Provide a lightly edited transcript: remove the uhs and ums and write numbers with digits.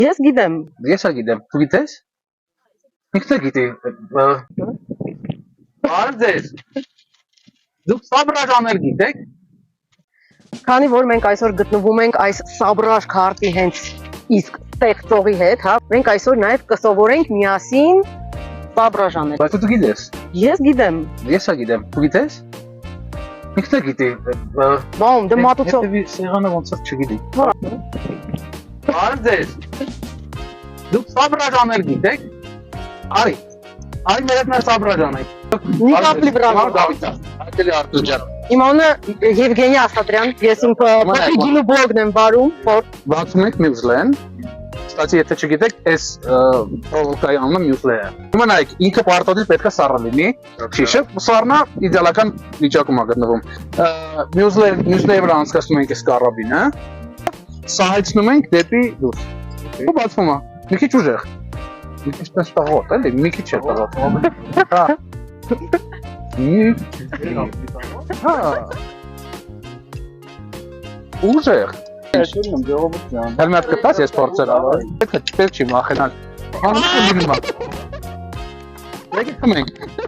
Ես գիտեմ։ Ես ագիտեմ, դու գիտես։ Ինքն է գիտի։ Բարձես։ Դուք սաբրաժաներ գիտեք։ Քանի որ մենք այսօր գտնվում ենք այս սաբրաժ քարտի հենց իսկ ստեղծողի հետ, հա, մենք այսօր նաև կսովորենք միասին սաբրաժանել։ Բայց դու գիտես։ Ես գիտեմ։ Ես ագիտեմ, դու գիտես։ Ինքն է գիտի։ Բամ, դե մատուցող։ Հետևի սեղանը ոնց է չգիտի։ Բարձես։ Դուք սաբրաժաներ գիտեք։ Արի։ Արի մեր հետ մեր սաբրաժանեք։ Նիկապլի բրավո։ Այդելի Արտուր ջան։ Իմ անունը Եվգենի Ասատրյան, ես իմ գինու բլոգն եմ վարում, որ 61 Muesli-ն։ Ստացի եթե չգիտեք, այս պրոդուկտի անունը Muesli է։ Հիմա նայեք, ինքը պարտադիր պետք է սառը լինի, շիշը, սառնա իդեալական վիճակում է գտնվում։ Muesli-ի վրա անցկացնում ենք այս կարաբինը, սահեցնում ենք դեպի դուրս։ Ու բացվում է։ Մի քիչ ուժեղ։ Մի քիչ տղոտ, էլի, մի քիչ է տղոտ։ Հա։ Հա։ Ուժեղ։ Հəl մի հատ կտաս ես փորձել ավարի։ Պետք չի վախենալ։ Անունը լինում է։ Եկեք խմենք։